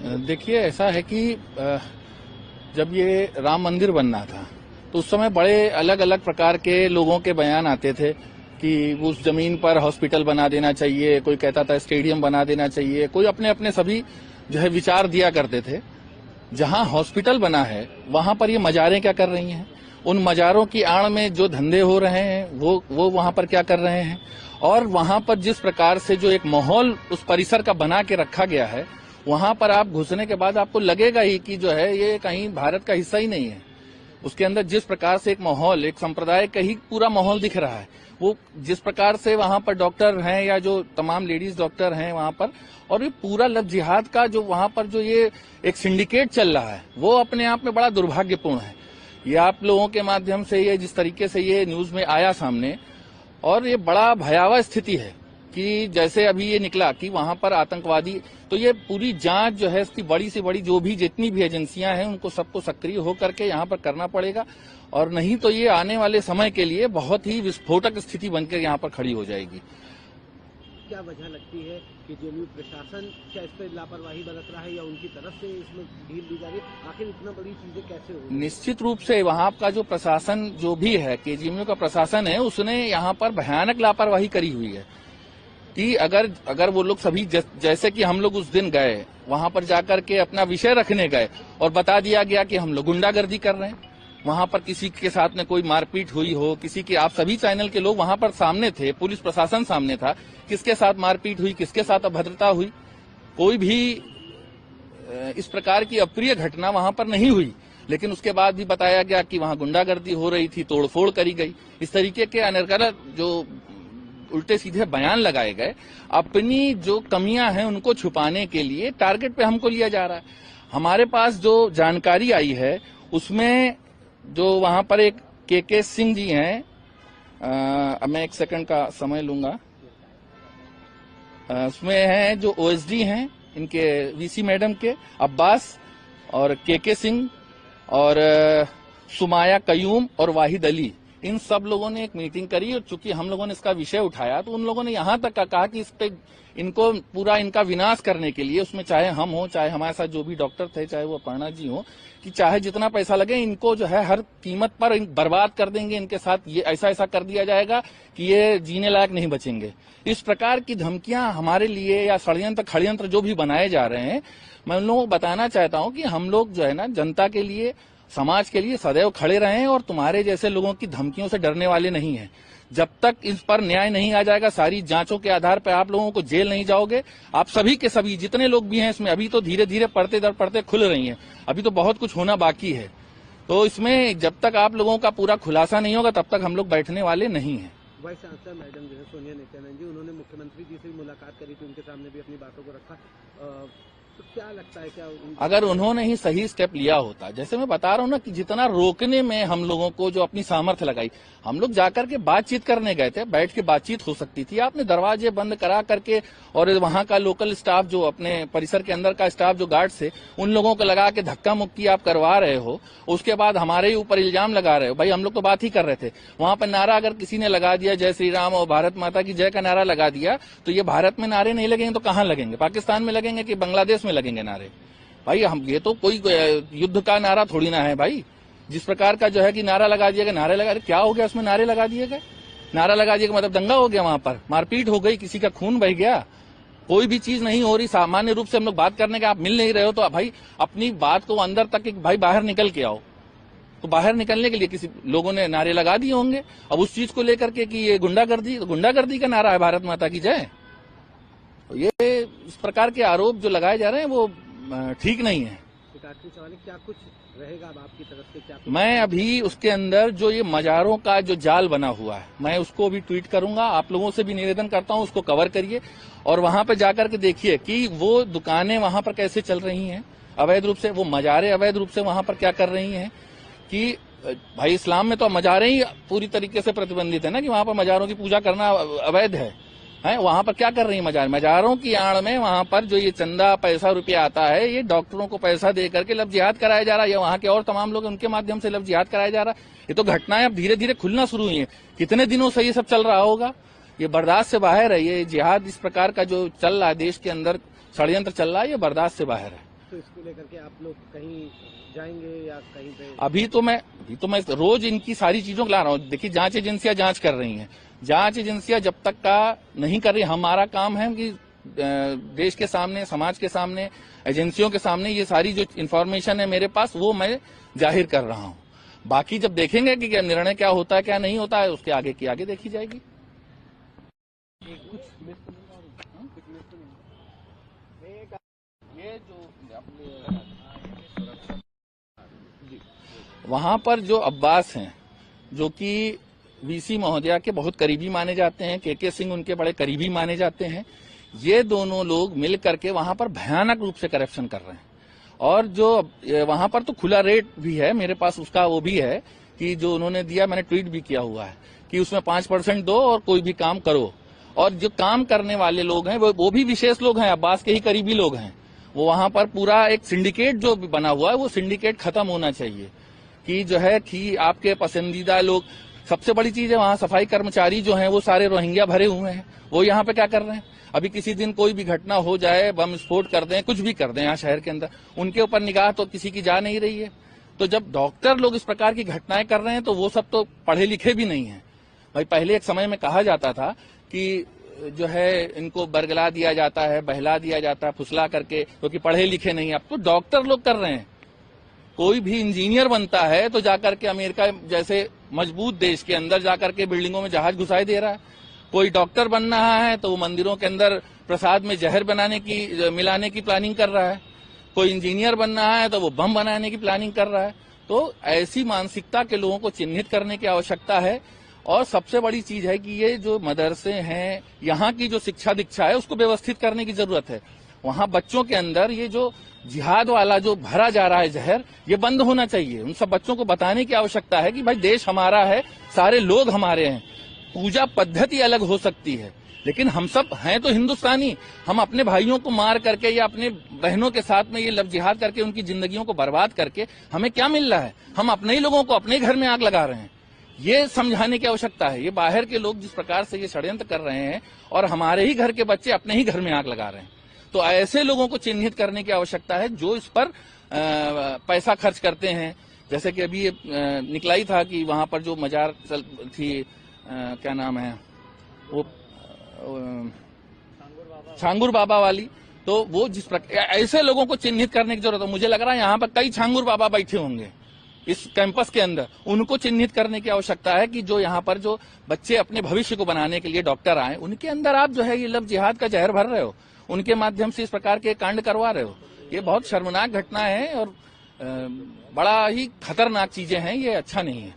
देखिए, ऐसा है कि जब ये राम मंदिर बनना था तो उस समय बड़े अलग अलग प्रकार के लोगों के बयान आते थे कि उस जमीन पर हॉस्पिटल बना देना चाहिए, कोई कहता था स्टेडियम बना देना चाहिए, कोई अपने अपने सभी जो है विचार दिया करते थे। जहां हॉस्पिटल बना है वहां पर ये मजारें क्या कर रही हैं, उन मजारों की आड़ में जो धंधे हो रहे हैं वो वहां पर क्या कर रहे हैं, और वहां पर जिस प्रकार से जो एक माहौल उस परिसर का बना के रखा गया है, वहां पर आप घुसने के बाद आपको लगेगा ही कि जो है ये कहीं भारत का हिस्सा ही नहीं है। उसके अंदर जिस प्रकार से एक माहौल, एक संप्रदाय का ही पूरा माहौल दिख रहा है, वो जिस प्रकार से वहां पर डॉक्टर हैं या जो तमाम लेडीज डॉक्टर हैं वहां पर, और ये पूरा लव जिहाद का जो वहां पर जो ये एक सिंडिकेट चल रहा है, वो अपने आप में बड़ा दुर्भाग्यपूर्ण है। ये आप लोगों के माध्यम से ये जिस तरीके से ये न्यूज में आया सामने, और ये बड़ा भयावह स्थिति है कि जैसे अभी ये निकला कि वहां पर आतंकवादी, तो ये पूरी जांच जो है इसकी बड़ी से बड़ी जो भी जितनी भी एजेंसियां हैं उनको सबको सक्रिय होकर के यहाँ पर करना पड़ेगा, और नहीं तो ये आने वाले समय के लिए बहुत ही विस्फोटक स्थिति बनकर यहाँ पर खड़ी हो जाएगी। क्या वजह लगती है कि जेएनयू प्रशासन क्या इस पर लापरवाही बरत रहा है या उनकी तरफ से इसमें ढील दी जा रही है? आखिर इतना बड़ी चीजें कैसे हो? निश्चित रूप से वहां का जो प्रशासन जो भी है, जेएनयू का प्रशासन है, उसने यहाँ पर भयानक लापरवाही करी हुई है कि अगर वो लोग सभी जैसे कि हम लोग उस दिन गए वहां पर जाकर के अपना विषय रखने गए और बता दिया गया कि हम लोग गुंडागर्दी कर रहे हैं, वहां पर किसी के साथ में कोई मारपीट हुई हो, किसी के, आप सभी चैनल के लोग वहां पर सामने थे, पुलिस प्रशासन सामने था, किसके साथ मारपीट हुई, किसके साथ अभद्रता हुई, कोई भी इस प्रकार की अप्रिय घटना वहां पर नहीं हुई, लेकिन उसके बाद भी बताया गया कि वहां गुंडागर्दी हो रही थी, तोड़फोड़ करी गई। इस तरीके के अनर्गल जो उल्टे सीधे बयान लगाए गए, अपनी जो कमियां हैं उनको छुपाने के लिए टारगेट पे हमको लिया जा रहा है। हमारे पास जो जानकारी आई है उसमें जो वहां पर एक के सिंह जी हैं, मैं एक सेकंड का समय लूंगा, उसमें हैं जो ओएसडी हैं इनके वीसी मैडम के अब्बास और के सिंह और सुमाया कयूम और वाहिद अली, इन सब लोगों ने एक मीटिंग करी, और चूंकि हम लोगों ने इसका विषय उठाया तो उन लोगों ने यहां तक कहा कि इस पे इनको पूरा इनका विनाश करने के लिए, उसमें चाहे हम हो, चाहे हमारे साथ जो भी डॉक्टर थे, चाहे वो अपर्णा जी हो, कि चाहे जितना पैसा लगे इनको जो है हर कीमत पर बर्बाद कर देंगे, इनके साथ ये ऐसा कर दिया जाएगा कि ये जीने लायक नहीं बचेंगे। इस प्रकार की धमकियां हमारे लिए या षड्यंत्र जो भी बनाए जा रहे हैं, मैं उन लोगों को बताना चाहता हूं कि हम लोग जो है ना जनता के लिए, समाज के लिए सदैव खड़े रहे हैं, और तुम्हारे जैसे लोगों की धमकियों से डरने वाले नहीं हैं। जब तक इस पर न्याय नहीं आ जाएगा, सारी जांचों के आधार पर आप लोगों को जेल नहीं जाओगे, आप सभी के सभी जितने लोग भी हैं इसमें, अभी तो धीरे धीरे पढ़ते दर पढ़ते खुल रही हैं, अभी तो बहुत कुछ होना बाकी है, तो इसमें जब तक आप लोगों का पूरा खुलासा नहीं होगा तब तक हम लोग बैठने वाले नहीं हैं। वाइस चांसलर मैडम जो है सोनिया नित्यानंद जी, उन्होंने मुख्यमंत्री जी से मुलाकात करी थी, उनके सामने भी अपनी बातों को रखा, तो क्या लगता है, क्या अगर उन्होंने ही सही स्टेप लिया होता, जैसे मैं बता रहा हूं ना कि जितना रोकने में हम लोगों को जो अपनी सामर्थ्य लगाई, हम लोग जाकर के बातचीत करने गए थे, बैठ के बातचीत हो सकती थी, आपने दरवाजे बंद करा करके, और वहां का लोकल स्टाफ जो अपने परिसर के अंदर का स्टाफ जो गार्ड से, उन लोगों को लगा के धक्का मुक्की आप करवा रहे हो, उसके बाद हमारे ही ऊपर इल्जाम लगा रहे हो। भाई हम लोग तो बात ही कर रहे थे, वहां पर नारा अगर किसी ने लगा दिया जय श्री राम और भारत माता की जय का नारा लगा दिया, तो ये भारत में नारे नहीं लगेंगे तो कहां लगेंगे, पाकिस्तान में लगेंगे कि बांग्लादेश में लगेंगे नारे? भाई हम ये तो कोई युद्ध का नारा थोड़ी ना है भाई। जिस प्रकार का जो है कि नारा लगा दिया गया, नारे लगा, क्या हो गया उसमें? नारे लगा दिए गए, नारा लगा दिया मतलब दंगा हो गया, वहां पर मारपीट हो गई, किसी का खून बह गया, कोई भी चीज नहीं हो रही। सामान्य रूप से हम लोग बात करने के, आप मिल नहीं रहे हो तो भाई अपनी बात को अंदर तक भाई बाहर निकल के आओ। तो बाहर निकलने के लिए किसी लोगों ने नारे लगा दिए होंगे। अब उस चीज को लेकर के कि ये गुंडागर्दी, तो गुंडागर्दी का नारा है भारत माता की जय। तो ये इस प्रकार के आरोप जो लगाए जा रहे हैं वो ठीक नहीं है। सवाल क्या कुछ रहेगा आपकी तरफ से? क्या मैं अभी उसके अंदर जो ये मजारों का जो जाल बना हुआ है, मैं उसको भी ट्वीट करूंगा। आप लोगों से भी निवेदन करता हूं उसको कवर करिए और वहां पे जाकर के देखिए कि वो दुकानें वहां पर कैसे चल रही हैं अवैध रूप से, वो मजारे अवैध रूप से वहां पर क्या कर रही हैं। कि भाई इस्लाम में तो मजारे ही पूरी तरीके से प्रतिबंधित है ना, कि वहां पर मजारों की पूजा करना अवैध है। वहां पर क्या कर रही है मजारों की आड़ में वहां पर जो ये चंदा पैसा रुपया आता है, ये डॉक्टरों को पैसा दे करके लव जिहाद कराया जा रहा है, या वहां के और तमाम लोग उनके माध्यम से लव जिहाद कराया जा रहा है। ये तो घटनाएं अब धीरे धीरे खुलना शुरू हुई है। कितने दिनों से ये सब चल रहा होगा, ये बर्दाश्त से बाहर है। ये जिहाद इस प्रकार का जो चल रहा है देश के अंदर, षड्यंत्र चल रहा है, ये बर्दाश्त से बाहर है। तो इसको लेकर के आप लोग कहीं जाएंगे या कहीं पे? अभी तो मैं रोज इनकी सारी चीजों को ला रहा हूँ। देखिए, जांच एजेंसियां जांच कर रही हैं। जांच एजेंसियां जब तक का नहीं कर रही, हमारा काम है कि देश के सामने, समाज के सामने, एजेंसियों के सामने ये सारी जो इन्फॉर्मेशन है मेरे पास, वो मैं जाहिर कर रहा हूँ। बाकी जब देखेंगे कि क्या निर्णय क्या होता है क्या नहीं होता है, उसके आगे की आगे देखी जाएगी। ये जो वहां पर जो अब्बास हैं, जो कि वीसी महोदया के बहुत करीबी माने जाते हैं, के सिंह उनके बड़े करीबी माने जाते हैं, ये दोनों लोग मिल करके वहां पर भयानक रूप से करप्शन कर रहे हैं। और जो वहां पर तो खुला रेट भी है, मेरे पास उसका वो भी है कि जो उन्होंने दिया, मैंने ट्वीट भी किया हुआ है कि उसमें 5% दो और कोई भी काम करो। और जो काम करने वाले लोग हैं वो भी विशेष लोग हैं, अब्बास के ही करीबी लोग हैं। वो वहां पर पूरा एक सिंडिकेट जो बना हुआ है, वो सिंडिकेट खत्म होना चाहिए। कि जो है कि आपके पसंदीदा लोग, सबसे बड़ी चीज है वहां सफाई कर्मचारी जो हैं वो सारे रोहिंग्या भरे हुए हैं। वो यहाँ पे क्या कर रहे हैं? अभी किसी दिन कोई भी घटना हो जाए, बम विस्फोट कर दें, कुछ भी कर दें यहाँ शहर के अंदर, उनके ऊपर निगाह तो किसी की जा नहीं रही है। तो जब डॉक्टर लोग इस प्रकार की घटनाएं कर रहे हैं तो वो सब तो पढ़े लिखे भी नहीं है। भाई, पहले एक समय में कहा जाता था कि जो है इनको बरगला दिया जाता है, बहला दिया जाता है, फुसला करके, क्योंकि पढ़े लिखे नहीं। अब तो डॉक्टर लोग कर रहे हैं। कोई भी इंजीनियर बनता है तो जाकर के अमेरिका जैसे मजबूत देश के अंदर जाकर के बिल्डिंगों में जहाज घुसाई दे रहा है। कोई डॉक्टर बन रहा है तो वो मंदिरों के अंदर प्रसाद में जहर मिलाने की प्लानिंग कर रहा है। कोई इंजीनियर बन रहा है तो वो बम बनाने की प्लानिंग कर रहा है। तो ऐसी मानसिकता के लोगों को चिन्हित करने की आवश्यकता है। और सबसे बड़ी चीज है कि ये जो मदरसे हैं, यहाँ की जो शिक्षा दीक्षा है, उसको व्यवस्थित करने की जरूरत है। वहाँ बच्चों के अंदर ये जो जिहाद वाला जो भरा जा रहा है जहर, ये बंद होना चाहिए। उन सब बच्चों को बताने की आवश्यकता है कि भाई देश हमारा है, सारे लोग हमारे हैं। पूजा पद्धति अलग हो सकती है, लेकिन हम सब हैं तो हिंदुस्तानी। हम अपने भाइयों को मार करके या अपने बहनों के साथ में ये लव जिहाद करके उनकी जिंदगियों को बर्बाद करके हमें क्या मिल रहा है? हम अपने ही लोगों को अपने घर में आग लगा रहे हैं। ये समझाने की आवश्यकता है। ये बाहर के लोग जिस प्रकार से ये षड्यंत्र कर रहे हैं और हमारे ही घर के बच्चे अपने ही घर में आग लगा रहे हैं, तो ऐसे लोगों को चिन्हित करने की आवश्यकता है जो इस पर पैसा खर्च करते हैं। जैसे कि अभी निकला ही था कि वहां पर जो मजार थी, क्या नाम है वो, छांगुर बाबा वाली, तो वो जिस प्रकार, ऐसे लोगों को चिन्हित करने की जरूरत है। मुझे लग रहा है यहाँ पर कई छांगुर बाबा बैठे होंगे इस कैंपस के अंदर। उनको चिन्हित करने की आवश्यकता है कि जो यहाँ पर जो बच्चे अपने भविष्य को बनाने के लिए डॉक्टर आए, उनके अंदर आप जो है ये लव जिहाद का जहर भर रहे हो, उनके माध्यम से इस प्रकार के कांड करवा रहे हो। ये बहुत शर्मनाक घटना है और बड़ा ही खतरनाक चीजें हैं। ये अच्छा नहीं है।